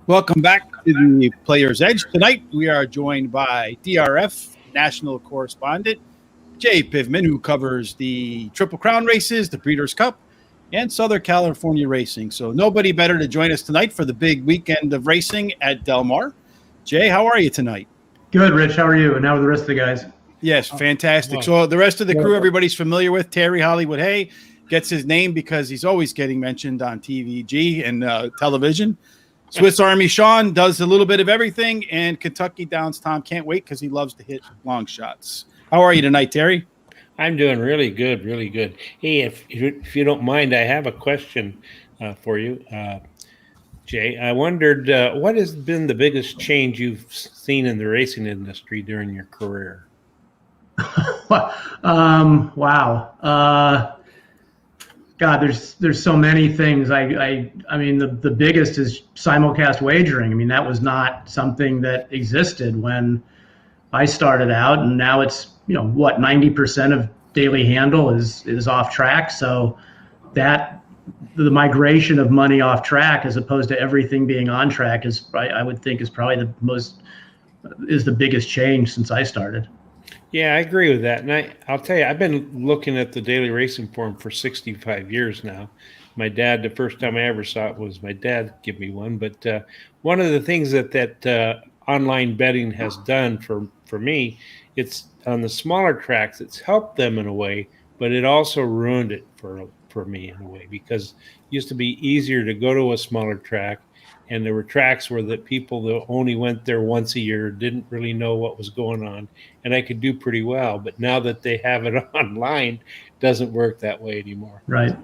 Welcome back to the Player's Edge. Tonight, we are joined by DRF national correspondent Jay Privman, who covers the Triple Crown races, the Breeders' Cup, and Southern California racing. So nobody better to join us tonight for the big weekend of racing at Del Mar. Jay, how are you tonight? Good, Rich. How are you? And how are the rest of the guys? Yes, fantastic. So the rest of the crew, everybody's familiar with. Terry Hollywood Hay gets his name because he's always getting mentioned on TVG and television. Swiss Army Sean does a little bit of everything, and Kentucky Downs Tom can't wait because he loves to hit long shots. How are you tonight, Terry? I'm doing really good, really good. Hey, if you don't mind, I have a question for you, Jay. I wondered what has been the biggest change you've seen in the racing industry during your career? Wow. God, there's so many things. I mean, the biggest is simulcast wagering. I mean, that was not something that existed when I started out, and now it's 90% of daily handle is off track. So that the migration of money off track as opposed to everything being on track I would think is probably the biggest change since I started. Yeah, I agree with that. And I'll tell you, I've been looking at the Daily Racing Form for 65 years now. My dad, the first time I ever saw it was my dad give me one. But one of the things that online betting has done for me, it's on the smaller tracks, it's helped them in a way, but it also ruined it for me in a way, because it used to be easier to go to a smaller track. And there were tracks where the people that only went there once a year didn't really know what was going on, and I could do pretty well. But now that they have it online, it doesn't work that way anymore. Right.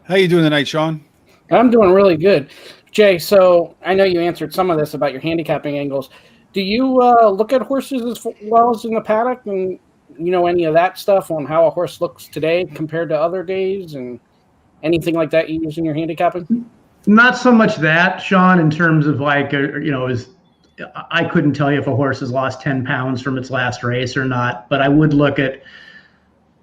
How you doing tonight, Sean? I'm doing really good. Jay, so I know you answered some of this about your handicapping angles. Do you look at horses as well as in the paddock, and any of that stuff on how a horse looks today compared to other days, and anything like that you use in your handicapping? Not so much that, Sean, in terms of I couldn't tell you if a horse has lost 10 pounds from its last race or not, but I would look at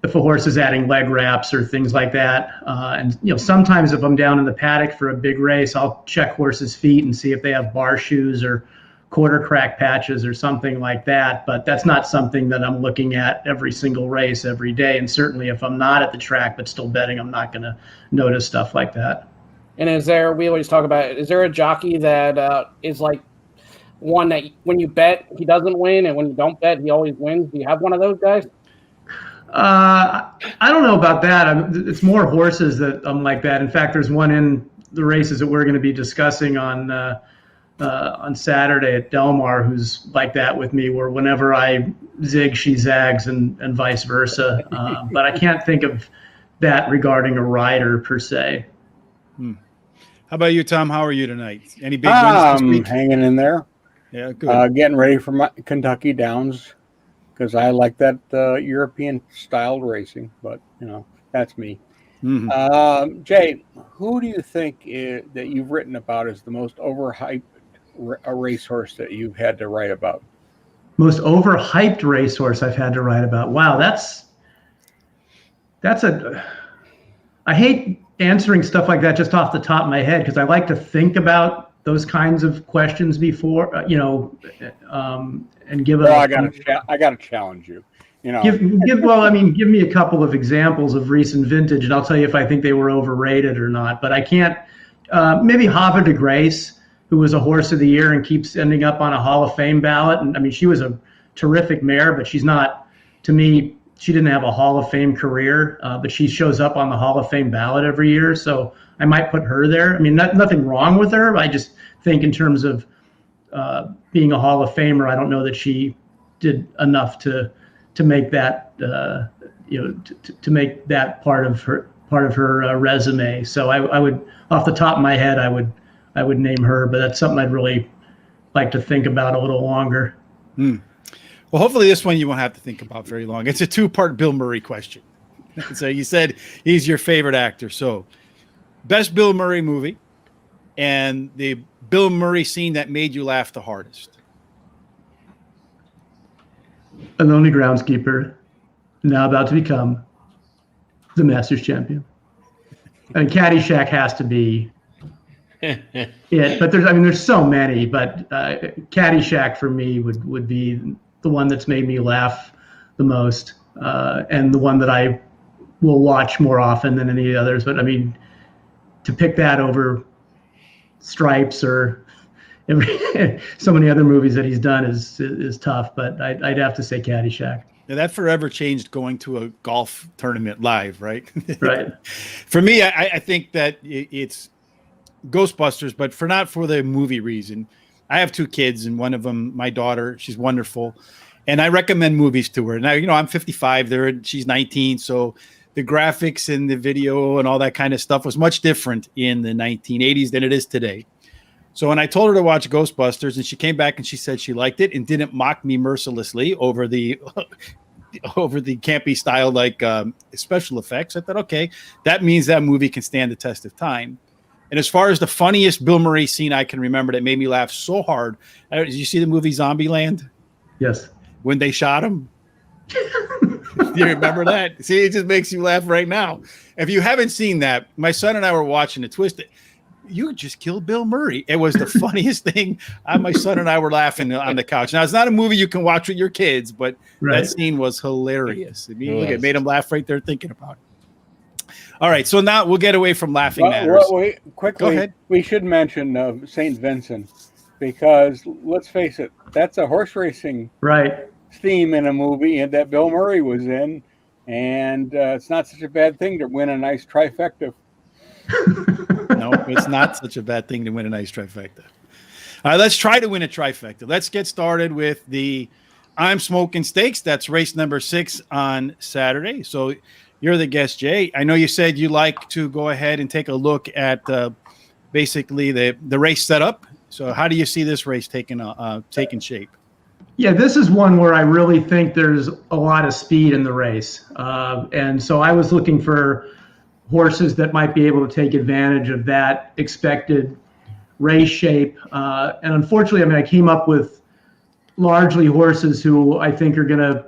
if a horse is adding leg wraps or things like that. And sometimes if I'm down in the paddock for a big race, I'll check horses' feet and see if they have bar shoes or quarter crack patches or something like that. But that's not something that I'm looking at every single race every day. And certainly if I'm not at the track but still betting, I'm not going to notice stuff like that. And we always talk about, is there a jockey that is like one that when you bet, he doesn't win, and when you don't bet, he always wins? Do you have one of those guys? I don't know about that. It's more horses that I'm like that. In fact, there's one in the races that we're going to be discussing on Saturday at Del Mar who's like that with me, where whenever I zig, she zags, and vice versa. But I can't think of that regarding a rider per se. How about you, Tom? How are you tonight? Any big wins this week? Hanging in there. Yeah, good. Getting ready for my Kentucky Downs because I like that European-styled racing, but, that's me. Mm-hmm. Jay, who do you think that you've written about as the most overhyped racehorse that you've had to write about? Most overhyped racehorse I've had to write about. Wow, I hate answering stuff like that just off the top of my head, because I like to think about those kinds of questions before, and give I got to challenge you. Give me a couple of examples of recent vintage, and I'll tell you if I think they were overrated or not. But I can't. Maybe Havre de Grace, who was a horse of the year and keeps ending up on a Hall of Fame ballot. And I mean, she was a terrific mare, but she's not, to me. She didn't have a Hall of Fame career, but she shows up on the Hall of Fame ballot every year. So I might put her there. I mean, nothing wrong with her. I just think in terms of being a Hall of Famer, I don't know that she did enough to make that to make that part of her resume. So I would, off the top of my head, I would name her, but that's something I'd really like to think about a little longer. Well, hopefully this one you won't have to think about very long. It's a two-part Bill Murray question. So you said he's your favorite actor. So best Bill Murray movie and the Bill Murray scene that made you laugh the hardest. A lonely groundskeeper, now about to become the Masters champion. And Caddyshack has to be But there's so many. But Caddyshack for me would be the one that's made me laugh the most, and the one that I will watch more often than any others. But I mean, to pick that over Stripes or so many other movies that he's done is tough. But I'd have to say Caddyshack. Now, that forever changed going to a golf tournament live, right? Right. For me, I think that it's Ghostbusters, but not for the movie reason. I have 2 kids, and one of them, my daughter, she's wonderful, and I recommend movies to her. Now, I'm 55, she's 19, so the graphics and the video and all that kind of stuff was much different in the 1980s than it is today. So when I told her to watch Ghostbusters, and she came back and she said she liked it and didn't mock me mercilessly over the campy style like special effects, I thought, okay, that means that movie can stand the test of time. And as far as the funniest Bill Murray scene I can remember that made me laugh so hard, did you see the movie Zombieland? Yes. When they shot him? Do you remember that? See, it just makes you laugh right now. If you haven't seen that, my son and I were watching it. Twisted. You just killed Bill Murray. It was the funniest thing. My son and I were laughing on the couch. Now, it's not a movie you can watch with your kids, but that scene was hilarious. I mean, look, it made them laugh right there thinking about it. All right, so now we'll get away from laughing matters. Quickly, we should mention St. Vincent, because let's face it, that's a horse racing theme in a movie and that Bill Murray was in, and it's not such a bad thing to win a nice trifecta. No, it's not such a bad thing to win a nice trifecta. All right, let's try to win a trifecta. Let's get started with the I'm Smokin Stakes. That's race number 6 on Saturday. So you're the guest, Jay. I know you said you like to go ahead and take a look at basically the race setup. So how do you see this race taking shape? Yeah, this is one where I really think there's a lot of speed in the race. And so I was looking for horses that might be able to take advantage of that expected race shape. And unfortunately, I came up with largely horses who I think are going to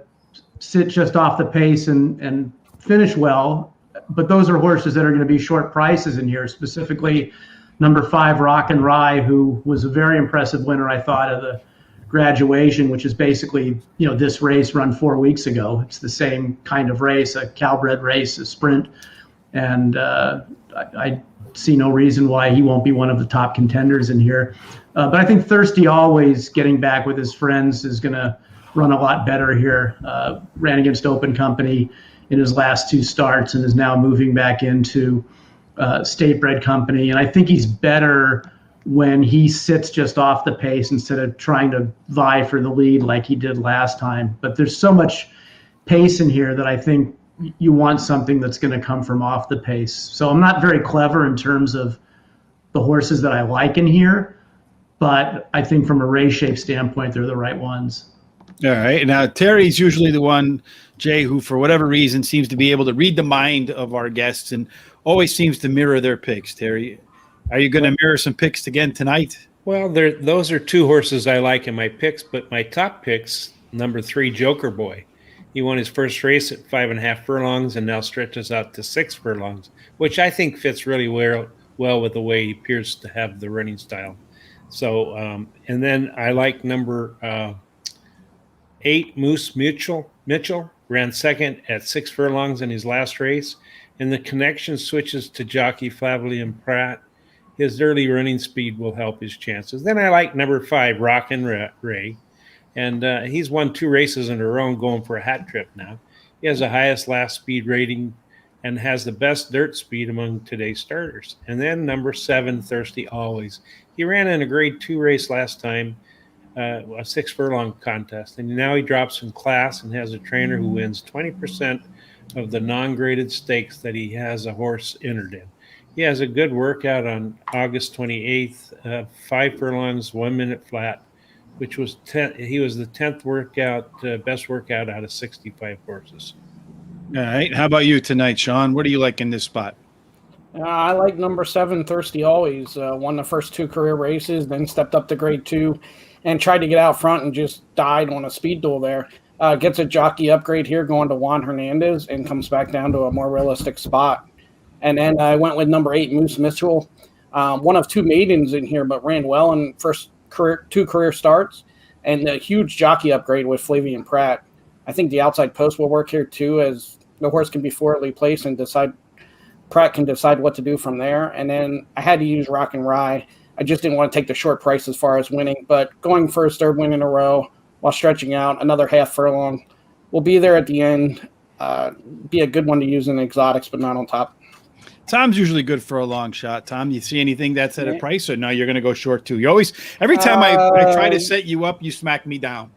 sit just off the pace and finish well. But those are horses that are going to be short prices in here, specifically number 5, Rock and Rye, who was a very impressive winner, I thought, of the Graduation, which is basically, this race run 4 weeks ago. It's the same kind of race, a Calbred race, a sprint. And I see no reason why he won't be one of the top contenders in here. But I think Thirsty Always, getting back with his friends, is going to run a lot better here. Ran against Open Company in his last 2 starts and is now moving back into State Bred Company. And I think he's better when he sits just off the pace instead of trying to vie for the lead like he did last time. But there's so much pace in here that I think you want something that's going to come from off the pace. So I'm not very clever in terms of the horses that I like in here, but I think from a race shape standpoint, they're the right ones. All right. Now, Terry's usually the one, Jay, who for whatever reason seems to be able to read the mind of our guests and always seems to mirror their picks. Terry, are you going to mirror some picks again tonight? Well, those are 2 horses I like in my picks, but my top picks, number 3, Joker Boy. He won his first race at 5.5 furlongs and now stretches out to 6 furlongs, which I think fits really well with the way he appears to have the running style. So, and then I like number 8, Moose Mitchell, ran second at 6 furlongs in his last race, and the connection switches to jockey Flavely and Pratt. His early running speed will help his chances. Then I like number 5, Rock and Ray. And he's won 2 races in a row and going for a hat trick now. He has the highest last speed rating and has the best dirt speed among today's starters. And then number 7, Thirsty Always. He ran in a grade 2 race last time, a 6 furlong contest. And now he drops in class and has a trainer who wins 20% of the non-graded stakes that he has a horse entered in. He has a good workout on August 28th, 5 furlongs, 1 minute flat, which was he was the 10th best workout out of 65 horses. All right. How about you tonight, Sean? What do you like in this spot? I like number 7, Thirsty Always. Won the first 2 career races, then stepped up to grade 2 and tried to get out front and just died on a speed duel there. Gets a jockey upgrade here going to Juan Hernandez and comes back down to a more realistic spot. And then I went with number 8, Moose Mitchell. One of 2 maidens in here, but ran well in first two career starts, and a huge jockey upgrade with Flavien Prat. I think the outside post will work here too, as the horse can be forwardly placed and Pratt can decide what to do from there. And then I had to use Rock and Rye. I just didn't want to take the short price as far as winning, but going for his 3rd win in a row while stretching out another half furlong. We'll be there at the end. Be a good one to use in exotics, but not on top. Tom's usually good for a long shot. Tom, you see anything that's at a price, or no, you're going to go short too? You always, every time I try to set you up, you smack me down.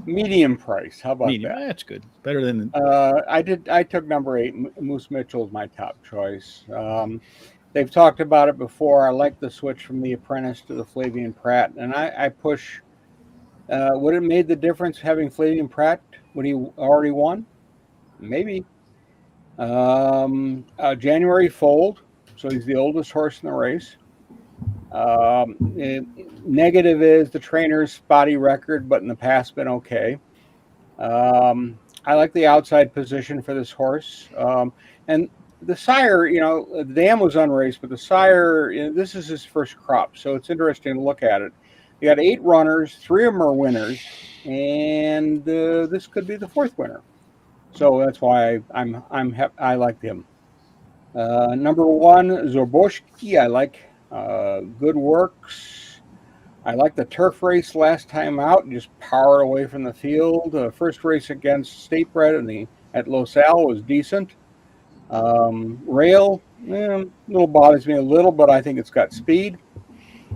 Medium price. How about medium? that? That's good. Better than. I took number 8. Moose Mitchell is my top choice. They've talked about it before. I like the switch from the Apprentice to the Flavien Prat, and I push. Would it made the difference having Flavien Prat when he already won? Maybe. January foaled, so he's the oldest horse in the race. Negative is the trainer's spotty record, but in the past been okay. I like the outside position for this horse. And the sire, the dam was unraced, but the sire, this is his first crop, so it's interesting to look at it. You got 8 runners, 3 of them are winners, and this could be the 4th winner. So that's why I like him. Number 1, Zorboshki. I like good works. I like the turf race last time out, just powered away from the field. First race against State Bred at Los Al was decent. Rail, little bothers me a little, but I think it's got speed.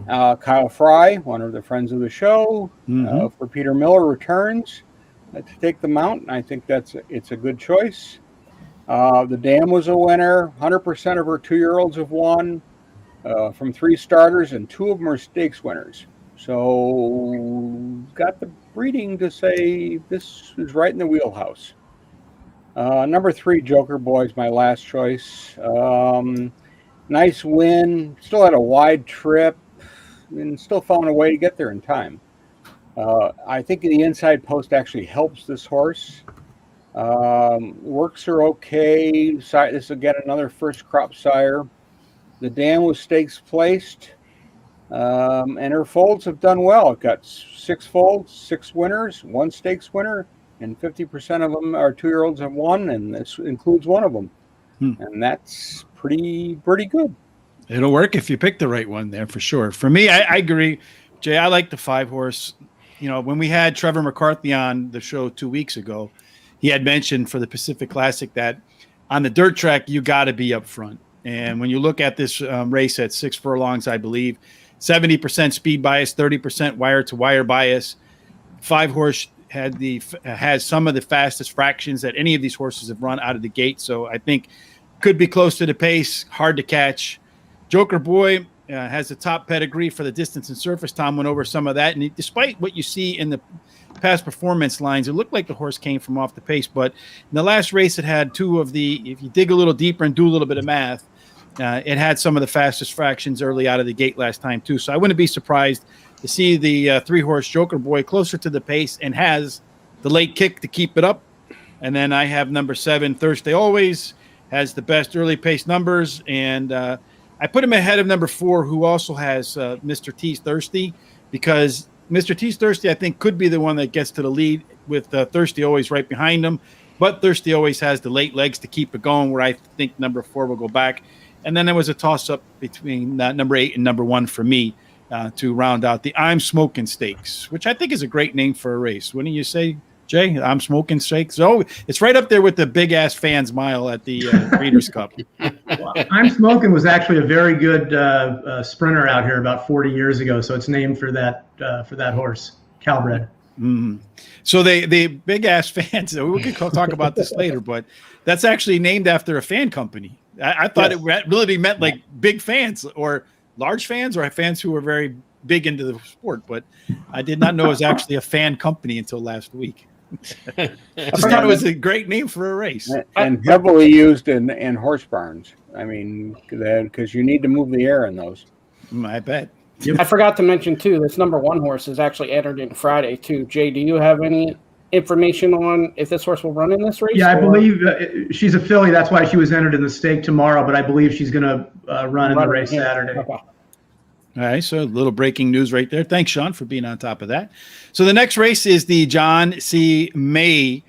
Kyle Fry, one of the friends of the show, for Peter Miller, returns to take the mount. I think it's a good choice. The Dam was a winner. 100% of her 2-year-olds have won from 3 starters, and 2 of them are stakes winners. So got the breeding to say this is right in the wheelhouse. Number 3, Joker Boy, is my last choice. Nice win. Still had a wide trip and still found a way to get there in time. I think the inside post actually helps this horse. Works are okay. This is again another first crop sire. The Dam was stakes placed. And her folds have done well. It got 6 folds, 6 winners, 1 stakes winner, and 50% of them are 2-year-olds have won, and this includes one of them. And that's pretty good. It'll work if you pick the right one there for sure. For me, I agree, Jay. I like the 5-horse. When we had Trevor McCarthy on the show 2 weeks ago, he had mentioned for the Pacific Classic that on the dirt track you got to be up front. And when you look at this race at 6 furlongs, I believe 70% speed bias, 30% wire-to-wire bias. 5-horse has some of the fastest fractions that any of these horses have run out of the gate. So I think could be close to the pace, hard to catch. Joker Boy has the top pedigree for the distance and surface. Tom went over some of that. And despite what you see in the past performance lines, it looked like the horse came from off the pace. But in the last race, it had 2 of the, if you dig a little deeper and do a little bit of math, it had some of the fastest fractions early out of the gate last time, too. So I wouldn't be surprised to see the 3-horse Joker Boy closer to the pace and has the late kick to keep it up. And then I have number 7, Thursday Always, has the best early pace numbers. And I put him ahead of number 4, who also has Mr. T's Thirsty, because Mr. T's Thirsty, I think, could be the one that gets to the lead with Thirsty Always right behind him. But Thirsty Always has the late legs to keep it going, where I think number 4 will go back. And then there was a toss-up between number 8 and number 1 for me to round out the I'm Smokin Stakes, which I think is a great name for a race. Wouldn't you say, Jay? I'm Smokin Stakes. Oh, it's right up there with the big-ass fans mile at the Breeders' Cup. Well, I'm Smokin was actually a very good sprinter out here about 40 years ago, so it's named for that horse, Calbred. So the big-ass fans, we could talk about this later, but that's actually named after a fan company. I thought it really meant like big fans or large fans or fans who were very big into the sport, but I did not know it was actually a fan company until last week. I thought it was a great name for a race. And heavily used in horse barns. I mean, because you need to move the air in those. I bet. I forgot to mention, too, this number 1 horse is actually entered in Friday, too. Jay, do you have any information on if this horse will run in this race? Yeah, I believe she's a filly. That's why she was entered in the stake tomorrow, but I believe she's going to run in the race Saturday. Okay. All right, so a little breaking news right there. Thanks, Sean, for being on top of that. So the next race is the John C. Mabee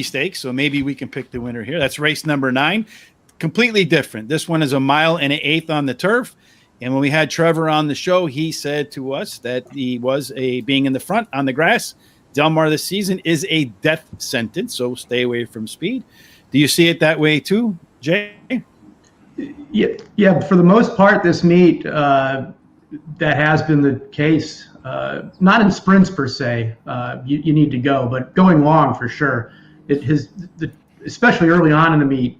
Stakes. So maybe we can pick the winner here. That's race number 9. Completely different. This one is a 1 1/8 on the turf. And when we had Trevor on the show, he said to us that he was being in the front on the grass. Del Mar this season is a death sentence, so stay away from speed. Do you see it that way too, Jay? Yeah. For the most part, this meet, that has been the case. Not in sprints per se. You need to go, but going long for sure. Especially early on in the meet,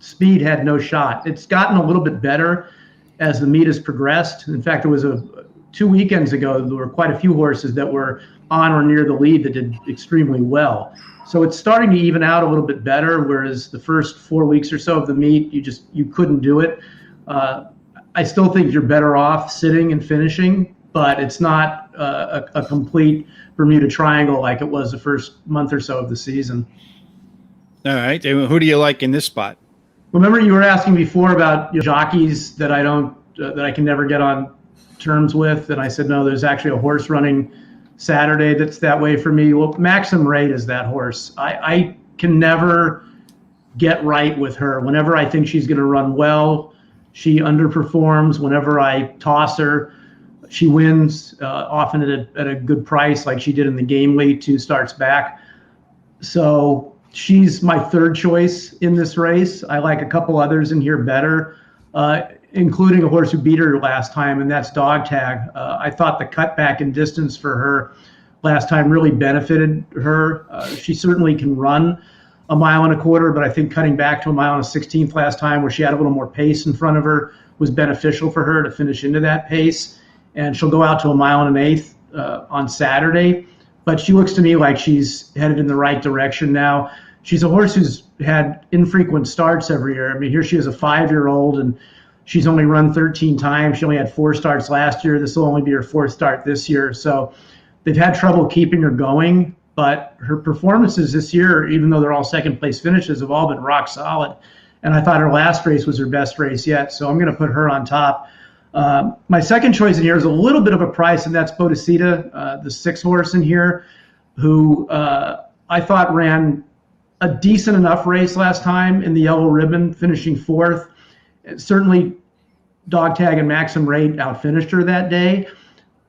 speed had no shot. It's gotten a little bit better as the meet has progressed. In fact, there was 2 weekends ago, there were quite a few horses that were on or near the lead that did extremely well. So it's starting to even out a little bit better, whereas the first 4 weeks or so of the meet, you couldn't do it. I still think you're better off sitting and finishing, but it's not a complete Bermuda Triangle like it was the first month or so of the season. All right. And who do you like in this spot? Remember, you were asking before about jockeys that I can never get on terms with, and I said no. There's actually a horse running Saturday that's that way for me. Well, Maxim Rate is that horse. I can never get right with her. Whenever I think she's going to run well, she underperforms. Whenever I toss her, she wins, often at a good price, like she did in the Game Lead 2 starts back. So she's my third choice in this race. I like a couple others in here better, including a horse who beat her last time, and that's Dog Tag. I thought the cutback in distance for her last time really benefited her. She certainly can run a 1 1/4, but I think cutting back to a 1 1/16 last time, where she had a little more pace in front of her, was beneficial for her to finish into that pace. And she'll go out to a 1 1/8 on Saturday. But she looks to me like she's headed in the right direction now. She's a horse who's had infrequent starts every year. I mean, here she is, a 5-year-old, and she's only run 13 times. She only had 4 starts last year. This will only be her 4th start this year. So they've had trouble keeping her going. But her performances this year, even though they're all second-place finishes, have all been rock solid. And I thought her last race was her best race yet. So I'm going to put her on top. My second choice in here is a little bit of a price, and that's Bodicita, the 6 horse in here, who I thought ran a decent enough race last time in the Yellow Ribbon, finishing 4th. Certainly, Dog Tag and Maxim Rate outfinished her that day,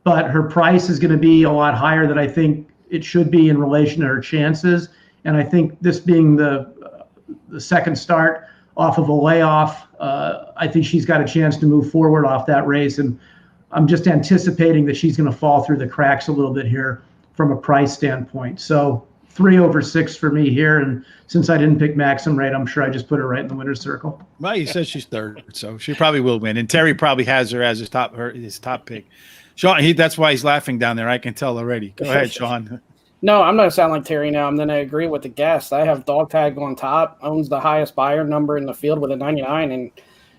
but her price is going to be a lot higher than I think it should be in relation to her chances. And I think this being the second start off of a layoff, I think she's got a chance to move forward off that race. And I'm just anticipating that she's going to fall through the cracks a little bit here from a price standpoint. So 3 over 6 for me here. And since I didn't pick Maxim Rate, I'm sure I just put her right in the winner's circle. Well, you said she's third, so she probably will win. And Terry probably has her as his top pick. Sean, that's why he's laughing down there. I can tell already. Go ahead, Sean. No, I'm going to sound like Terry now. I'm going to agree with the guest. I have Dog Tag on top, owns the highest buyer number in the field with a 99, and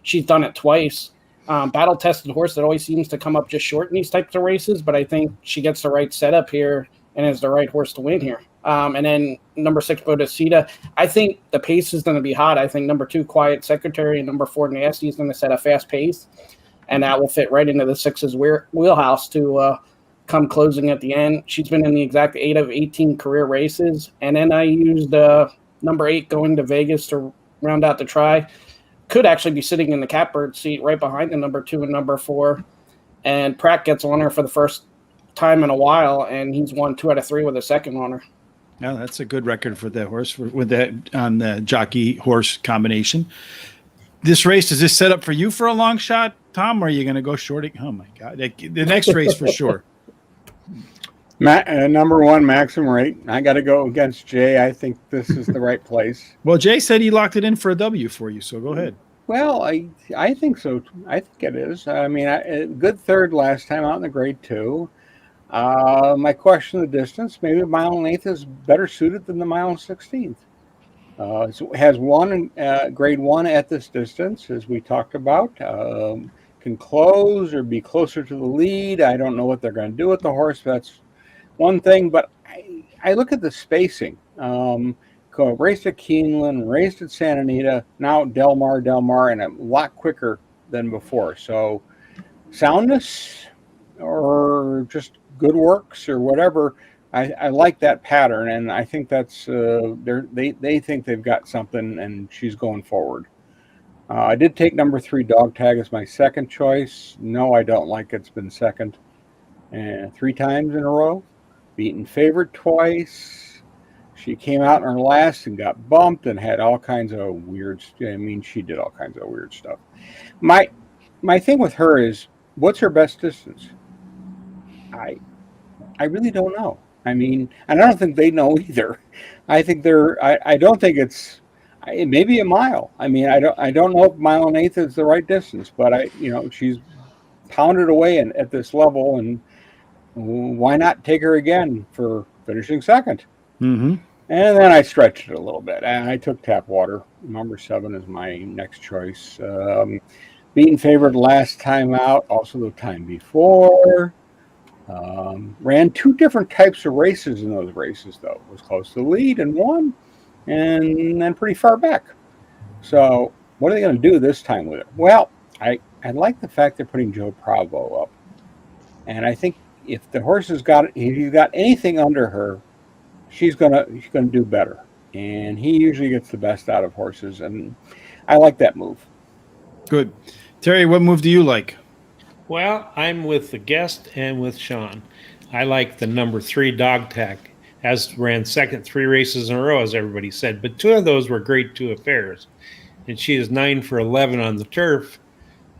she's done it twice. Battle-tested horse that always seems to come up just short in these types of races, but I think she gets the right setup here and is the right horse to win here. And then number 6, Bodicita. I think the pace is going to be hot. I think number 2, Quiet Secretary, and number 4, Nasty, is going to set a fast pace, and that will fit right into the 6's wheelhouse to come closing at the end. She's been in the exact 8 of 18 career races. And then I used number 8 going to Vegas to round out the try. Could actually be sitting in the catbird seat right behind the number 2 and number 4. And Pratt gets on her for the first time in a while, and he's won 2 out of 3 with a second on her. Yeah, that's a good record for that horse with that on the jockey horse combination. This race, is this set up for you for a long shot, Tom, or are you going to go short? Oh, my God. The next race for sure. Number 1, Maxim Rate. I got to go against Jay. I think this is the right place. Well, Jay said he locked it in for a W for you, so go ahead. Well, I think so. I think it is. I mean, good third last time out in the grade 2. My question, the distance, maybe a 1 1/8 is better suited than the 1 1/16. It has won grade 1 at this distance, as we talked about. Can close or be closer to the lead. I don't know what they're going to do with the horse. That's one thing, but I look at the spacing. Raced at Keeneland, raced at Santa Anita, now Del Mar, and a lot quicker than before. So soundness or just good works or whatever. I like that pattern, and I think that's they think they've got something, and she's going forward. I did take number 3 Dog Tag as my second choice. No, I don't like it's been second 3 times in a row. Beaten favorite twice. She came out in her last and got bumped and had all kinds of weird. I mean, she did all kinds of weird stuff. My thing with her is, what's her best distance? I really don't know. I mean, and I don't think they know either. I think I don't think it's. It may be a mile. I mean, I don't know if 1 1/8 is the right distance, but she's pounded away at this level, and why not take her again for finishing second? Mm-hmm. And then I stretched it a little bit, and I took Tap Water. Number 7 is my next choice. Beaten favorite last time out, also the time before. Ran 2 different types of races in those races, though. Was close to the lead and won, and then pretty far back. So what are they going to do this time with it? Well, I like the fact they're putting Joe Bravo up, and I think if the horse if he's got anything under her, she's gonna do better. And he usually gets the best out of horses, and I like that move. Good. Terry, what move do you like? Well, I'm with the guest and with Sean. I like the number 3 Dog Tag. Has ran second 3 races in a row, as everybody said, but 2 of those were Grade 2 affairs, and she is 9 for 11 on the turf,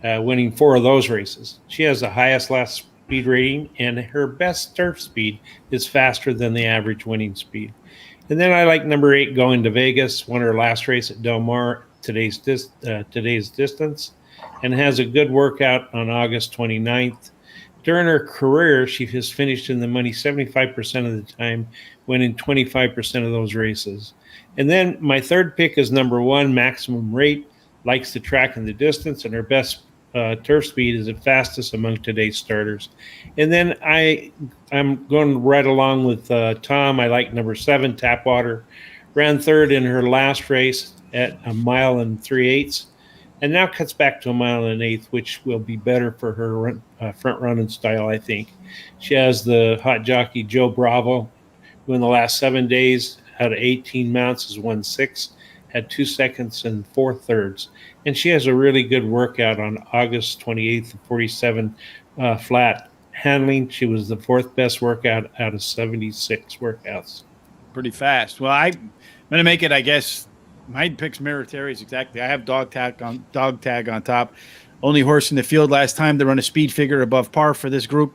winning 4 of those races. She has the highest last speed rating, and her best turf speed is faster than the average winning speed. And then I like number 8 Going to Vegas, won her last race at Del Mar, today's distance, and has a good workout on August 29th. During her career, she has finished in the money 75% of the time, winning 25% of those races. And then my third pick is number 1, Maximum Rate, likes the track and the distance, and her best turf speed is the fastest among today's starters. And then I'm going right along with Tom. I like number 7, Tapwater. Ran third in her last race at 1 mile and 3/8, and now cuts back to 1 mile and 1/8, which will be better for her front running style, I think. She has the hot jockey Joe Bravo, who in the last 7 days out of 18 mounts has won 6, had 2 seconds and 4 thirds. And she has a really good workout on August 28th, 47 flat handling. She was the 4th best workout out of 76 workouts. Pretty fast. Well, I'm going to make it, I guess. My picks mirror Terry's exactly. I have Dog Tag on top. Only horse in the field last time to run a speed figure above par for this group.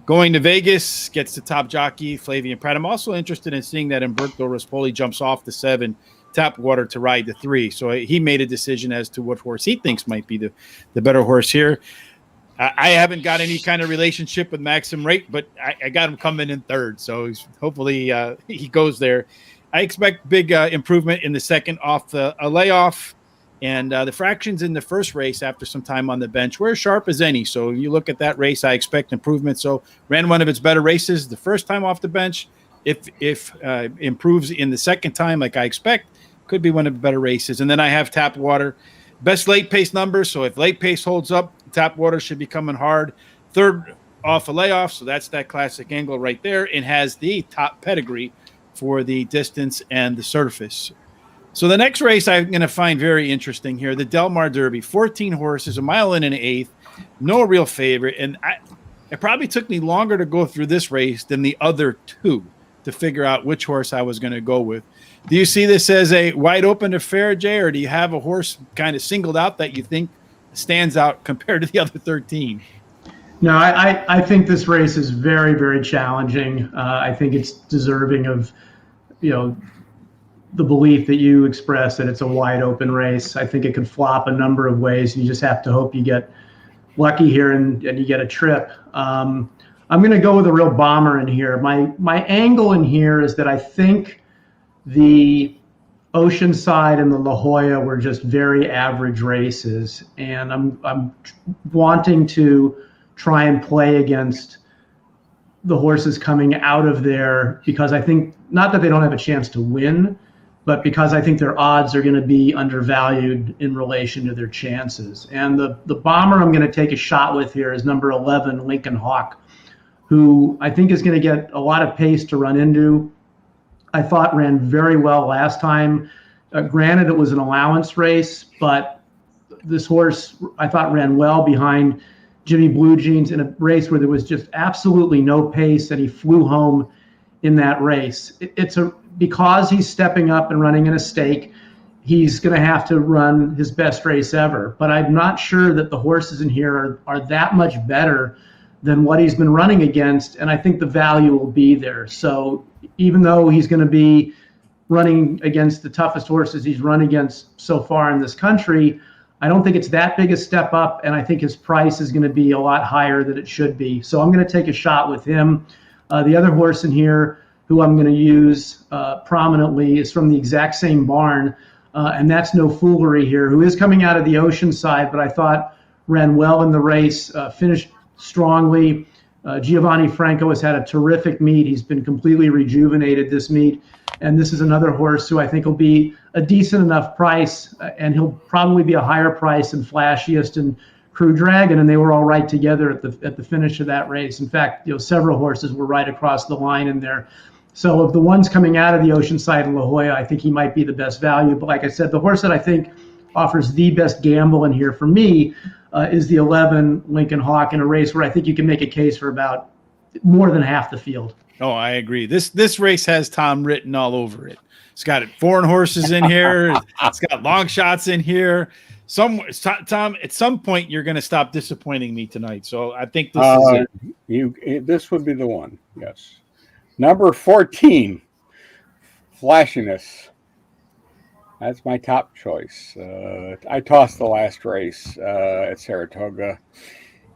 Going to Vegas, gets the top jockey, Flavian Pratt. I'm also interested in seeing that Umberto Rispoli jumps off the 7, Tapwater to ride the 3. So he made a decision as to what horse he thinks might be the better horse here. I haven't got any kind of relationship with Maxim Rate, but I got him coming in 3rd. So hopefully he goes there. I expect big improvement in the second off a layoff. And the fractions in the first race after some time on the bench were as sharp as any. So you look at that race, I expect improvement. So ran one of its better races the first time off the bench. If improves in the second time, like I expect, could be one of the better races. And then I have Tapwater. Best late pace numbers. So if late pace holds up, Tapwater should be coming hard. 3rd off a layoff. So that's that classic angle right there. And has the top pedigree for the distance and the surface. So the next race I'm going to find very interesting here, the Del Mar Derby, 14 horses, 1 mile and 1/8, no real favorite. And it probably took me longer to go through this race than the other 2 to figure out which horse I was going to go with. Do you see this as a wide open affair, Jay, or do you have a horse kind of singled out that you think stands out compared to the other 13? No, I think this race is very, very challenging. I think it's deserving of, the belief that you expressed that it's a wide open race. I think it could flop a number of ways. You just have to hope you get lucky here and you get a trip. I'm going to go with a real bomber in here. My angle in here is that I think the Oceanside and the La Jolla were just very average races, and I'm wanting to try and play against the horses coming out of there because I think not that they don't have a chance to win, but because I think their odds are going to be undervalued in relation to their chances. And the bomber I'm going to take a shot with here is number 11, Lincoln Hawk, who I think is going to get a lot of pace to run into. I thought ran very well last time. Granted, it was an allowance race, but this horse I thought ran well behind Jimmy Blue Jeans in a race where there was just absolutely no pace, and he flew home in that race. Because he's stepping up and running in a stake, he's going to have to run his best race ever. But I'm not sure that the horses in here are that much better than what he's been running against, and I think the value will be there. So even though he's going to be running against the toughest horses he's run against so far in this country, I don't think it's that big a step up, and I think his price is going to be a lot higher than it should be. So I'm going to take a shot with him. The other horse in here who I'm going to use prominently is from the exact same barn, and that's No Foolery here, who is coming out of the Oceanside, but I thought ran well in the race, finished strongly. Giovanni Franco has had a terrific meet. He's been completely rejuvenated this meet. And this is another horse who I think will be a decent enough price, and he'll probably be a higher price than Flashiest and Crew Dragon, and they were all right together at the finish of that race. In fact, several horses were right across the line in there. So of the ones coming out of the Oceanside and La Jolla, I think he might be the best value. But like I said, the horse that I think offers the best gamble in here for me is the 11 Lincoln Hawk, in a race where I think you can make a case for about more than half the field. Oh, I agree. This race has Tom written all over it. It's got foreign horses in here. It's got long shots in here. Tom, at some point you're going to stop disappointing me tonight. So I think this is it. This would be the one. Yes. Number 14, Flashiness. That's my top choice. I tossed the last race at Saratoga.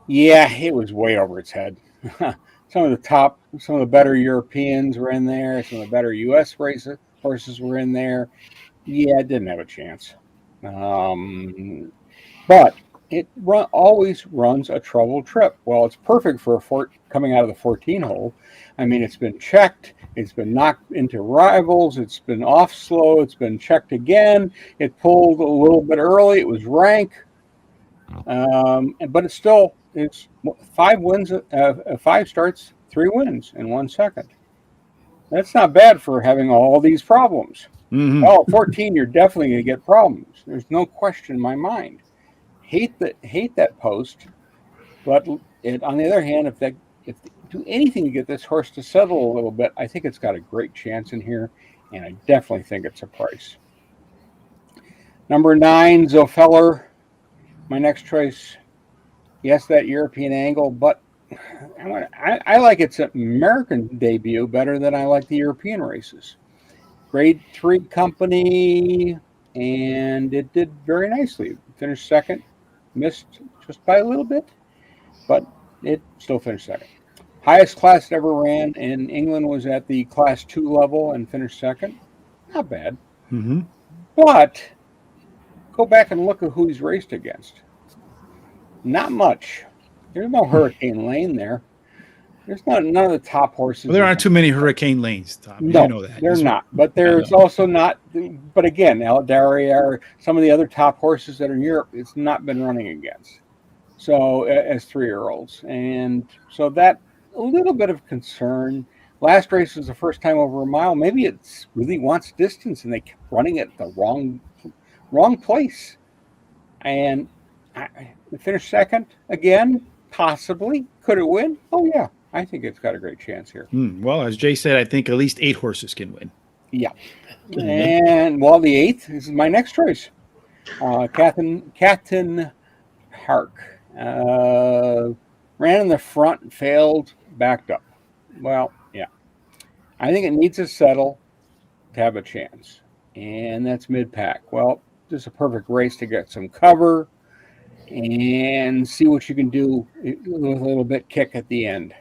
Yeah, it was way over its head. Some of the better Europeans were in there. Some of the better U.S. horses were in there. Yeah, it didn't have a chance. But it always runs a troubled trip. Well, it's perfect for coming out of the 14 hole. I mean, it's been checked. It's been knocked into rivals. It's been off slow. It's been checked again. It pulled a little bit early. It was rank. But it's 5 wins, 5 starts, 3 wins in 1 second. That's not bad for having all these problems. Mm-hmm. Well, at 14, you're definitely going to get problems. There's no question in my mind. Hate that post, but on the other hand, if they do anything to get this horse to settle a little bit, I think it's got a great chance in here, and I definitely think it's a price. Number 9, Zofeller, my next choice. Yes, that European angle, but I like its American debut better than I like the European races. Grade 3 company, and it did very nicely. Finished second, missed just by a little bit, but it still finished second. Highest class it ever ran in England was at the class 2 level and finished second. Not bad. Mm-hmm. But go back and look at who he's raced against. Not much. There's no Hurricane Lane there. There's none of the top horses. Well, there aren't too many Hurricane Lanes, Tom. No, you know that. They're not. But there's also not. But again, Aldaria or some of the other top horses that are in Europe, it's not been running against. So as 3-year-olds, and so that a little bit of concern. Last race was the first time over a mile. Maybe it really wants distance, and they kept running it the wrong place. And I finished second again. Possibly. Could it win? Oh yeah. I think it's got a great chance here. Well, as Jay said, I think at least 8 horses can win. Yeah. And, well, the 8th is my next choice. Captain Hark. Ran in the front, failed, backed up. Well, yeah. I think it needs to settle to have a chance. And that's mid-pack. Well, this is a perfect race to get some cover and see what you can do with a little bit kick at the end.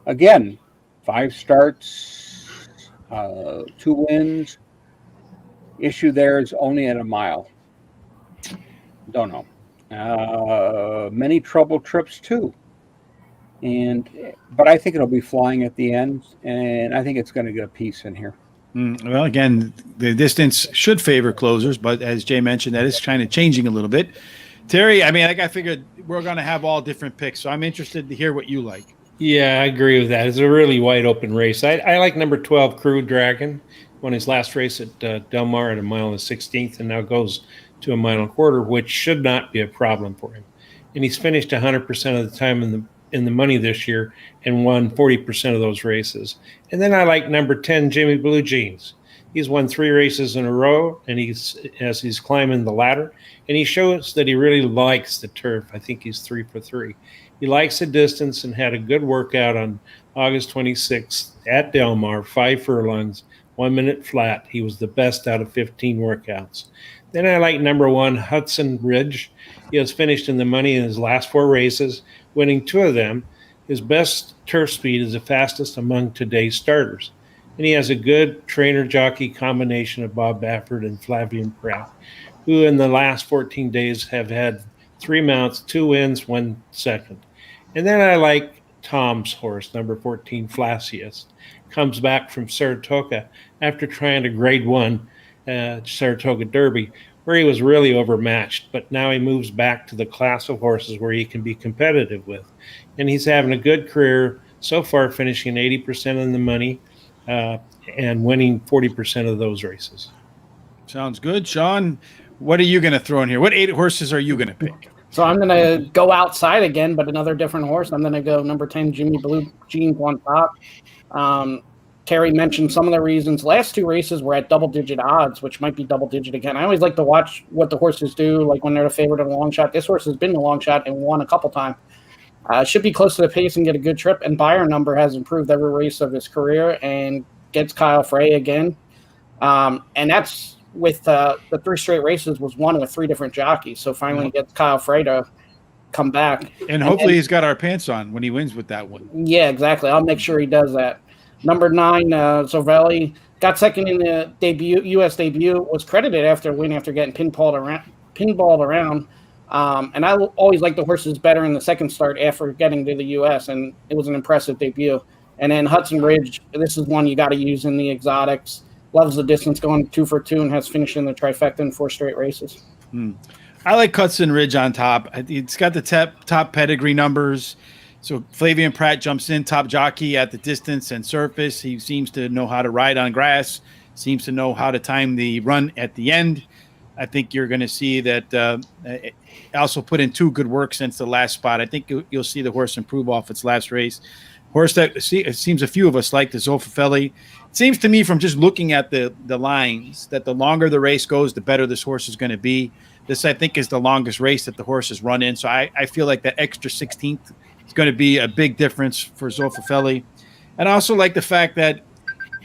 Again, 5 starts, 2 wins. Issue there is only at a mile. Don't know. Many trouble trips too. But I think it'll be flying at the end, and I think it's going to get a piece in here. Well, again, the distance should favor closers, but as Jay mentioned, that is kind of changing a little bit. Terry, I mean, I figured we're going to have all different picks, so I'm interested to hear what you like. Yeah, I agree with that. It's a really wide open race. I like number 12, Crew Dragon. Won his last race at Del Mar at 1 mile and 16th, and now goes to 1 mile and a quarter, which should not be a problem for him. And he's finished 100% of the time in the money this year and won 40% of those races. And then I like number 10, Jimmy Blue Jeans. He's won 3 races in a row, and as he's climbing the ladder, and he shows that he really likes the turf. I think he's 3 for 3. He likes the distance and had a good workout on August 26th at Del Mar, 5 furlongs, 1 minute flat. He was the best out of 15 workouts. Then I like number 1, Hudson Ridge. He has finished in the money in his last 4 races, winning 2 of them. His best turf speed is the fastest among today's starters. And he has a good trainer-jockey combination of Bob Baffert and Flavien Prat, who in the last 14 days have had 3 mounts, 2 wins, 1 second. And then I like Tom's horse, number 14, Flacius. Comes back from Saratoga after trying to grade 1 Saratoga Derby, where he was really overmatched, but now he moves back to the class of horses where he can be competitive with. And he's having a good career so far, finishing 80% of the money and winning 40% of those races. Sounds good. Sean, what are you going to throw in here? What 8 horses are you going to pick? So I'm going to go outside again, but another different horse. I'm going to go number 10, Jimmy Blue Jeans on top. Terry mentioned some of the reasons. Last 2 races were at double-digit odds, which might be double-digit again. I always like to watch what the horses do, like when they're the favorite in a long shot. This horse has been in a long shot and won a couple times. Should be close to the pace and get a good trip. And Buyer number has improved every race of his career and gets Kyle Frey again. And that's with the 3 straight races was won with 3 different jockeys. So finally gets Kyle Frey to come back. And hopefully he's got our pants on when he wins with that one. Yeah, exactly. I'll make sure he does that. Number 9, Zofeller, got second in the U.S. debut, was credited after win after getting pinballed around. And I always like the horses better in the second start after getting to the U.S., and it was an impressive debut. And then Hudson Ridge, this is one you got to use in the exotics. Loves the distance, going 2 for 2, and has finished in the trifecta in 4 straight races. I like Hudson Ridge on top. It's got the top pedigree numbers. So Flavien Prat jumps in, top jockey at the distance and surface. He seems to know how to ride on grass, seems to know how to time the run at the end. I think you're going to see that also put in 2 good work since the last spot. I think you'll see the horse improve off its last race. Horse that it seems a few of us like, the Zofeller. It seems to me from just looking at the lines that the longer the race goes, the better this horse is going to be. This, I think, is the longest race that the horse has run in. So I feel like that extra 16th is going to be a big difference for Zofeller. And I also like the fact that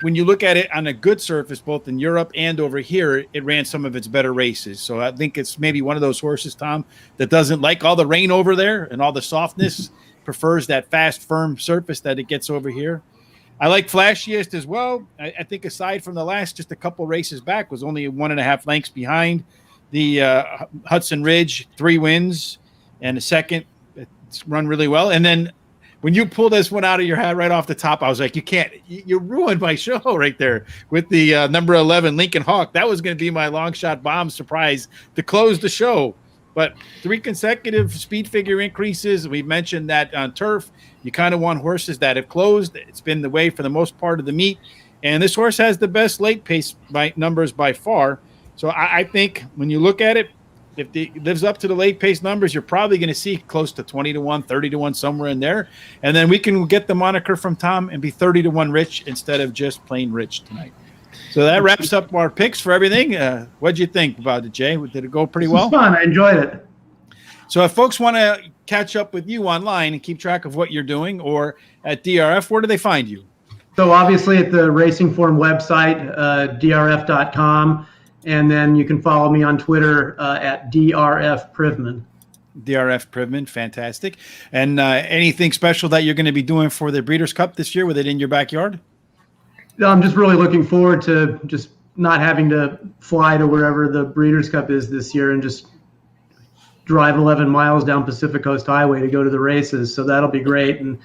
when you look at it on a good surface, both in Europe and over here, it ran some of its better races. So I think it's maybe one of those horses, Tom, that doesn't like all the rain over there and all the softness, prefers that fast, firm surface that it gets over here. I like Flashiest as well. I think aside from the last, just a couple races back, was only 1.5 lengths behind the Hudson Ridge, 3 wins and a second. It's run really well. And then when you pull this one out of your hat right off the top, I was like, you ruined my show right there with the number 11 Lincoln Hawk. That was going to be my long shot bomb surprise to close the show. But 3 consecutive speed figure increases. We've mentioned that on turf, you kind of want horses that have closed. It's been the way for the most part of the meet. And this horse has the best late pace numbers by far. So I think when you look at it, if it lives up to the late pace numbers, you're probably going to see close to 20-1, 30-1, somewhere in there. And then we can get the moniker from Tom and be 30-1 rich instead of just plain rich tonight. So that wraps up our picks for everything. What'd you think about it, Jay? Did it go pretty well? It was fun. I enjoyed it. So if folks want to catch up with you online and keep track of what you're doing, or at DRF, where do they find you? So obviously at the Racing Form website, drf.com. And then you can follow me on Twitter at DRF Privman. DRF Privman, fantastic. And anything special that you're going to be doing for the Breeders' Cup this year with it in your backyard? I'm just really looking forward to just not having to fly to wherever the Breeders' Cup is this year and just drive 11 miles down Pacific Coast Highway to go to the races. So that'll be great. And,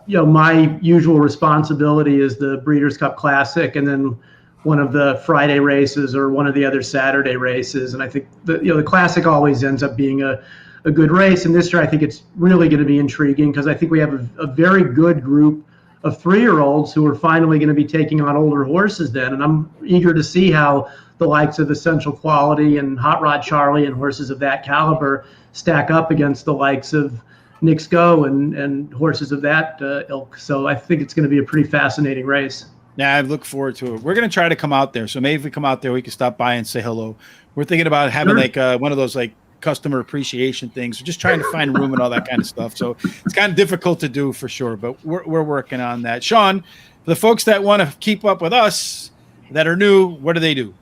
my usual responsibility is the Breeders' Cup Classic. And then one of the Friday races or one of the other Saturday races. And I think the Classic always ends up being a good race. And this year, I think it's really going to be intriguing because I think we have a very good group of 3-year-olds who are finally going to be taking on older horses then. And I'm eager to see how the likes of Essential Quality and Hot Rod Charlie and horses of that caliber stack up against the likes of Knicks Go and horses of that ilk. So I think it's going to be a pretty fascinating race. Yeah, I look forward to it. We're going to try to come out there. So maybe if we come out there, we can stop by and say hello. We're thinking about having one of those customer appreciation things. We're just trying to find room and all that kind of stuff. So it's kind of difficult to do for sure, but we're working on that. Sean, for the folks that want to keep up with us that are new, what do they do?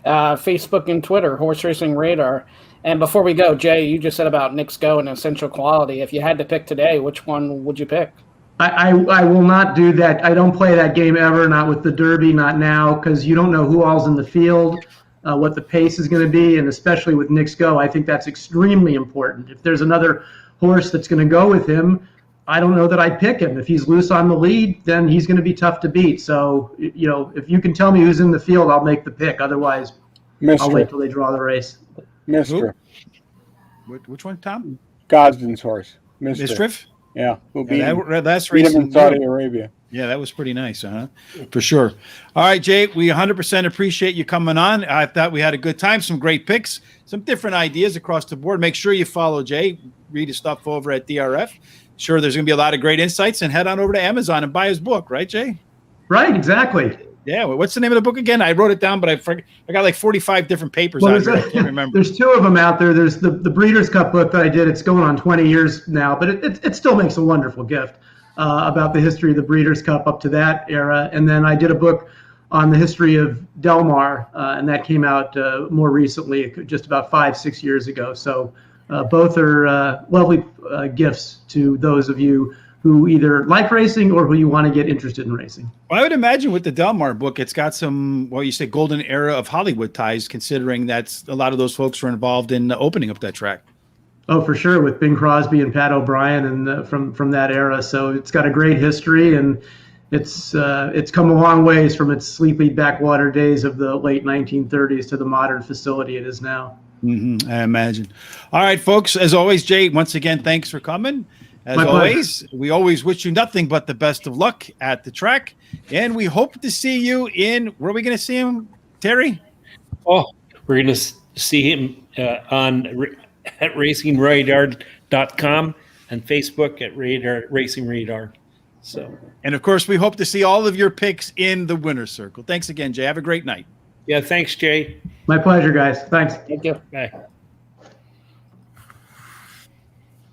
Facebook and Twitter, Horse Racing Radar. And before we go, Jay, you just said about Knicks Go and Essential Quality. If you had to pick today, which one would you pick? I will not do that. I don't play that game ever, not with the Derby, not now, because you don't know who all's in the field, what the pace is going to be, and especially with Knicks Go, I think that's extremely important. If there's another horse that's going to go with him, I don't know that I'd pick him. If he's loose on the lead, then he's going to be tough to beat. So, if you can tell me who's in the field, I'll make the pick. Otherwise, I'll wait till they draw the race. Mister. Which one, Tom? Gosden's horse. Mistriff? Yeah, that's beat him racing in Saudi Arabia. Yeah, that was pretty nice, for sure. All right, Jay, we 100% appreciate you coming on. I thought we had a good time, some great picks, some different ideas across the board. Make sure you follow Jay, read his stuff over at DRF. Sure, there's going to be a lot of great insights, and head on over to Amazon and buy his book, right, Jay? Right, exactly. Yeah, what's the name of the book again? I wrote it down, but I got like 45 different papers out here. I can't remember. There's 2 of them out there. There's the Breeders' Cup book that I did. It's going on 20 years now, but it still makes a wonderful gift about the history of the Breeders' Cup up to that era. And then I did a book on the history of Del Mar, and that came out more recently, just about 5-6 years ago. So both are lovely gifts to those of you who either like racing or who you want to get interested in racing. Well, I would imagine with the Del Mar book, it's got some, you say golden era of Hollywood ties, considering that's a lot of those folks were involved in opening up that track. Oh, for sure, with Bing Crosby and Pat O'Brien and from that era. So it's got a great history, and it's come a long ways from its sleepy backwater days of the late 1930s to the modern facility it is now. Mm-hmm, I imagine. All right, folks, as always, Jay, once again, thanks for coming. As we always wish you nothing but the best of luck at the track. And we hope to see you where are we going to see him, Terry? Oh, we're going to see him at racingradar.com and Facebook at Racing Radar. So, and of course, we hope to see all of your picks in the winner's circle. Thanks again, Jay. Have a great night. Yeah, thanks, Jay. My pleasure, guys. Thanks. Thank you. Bye.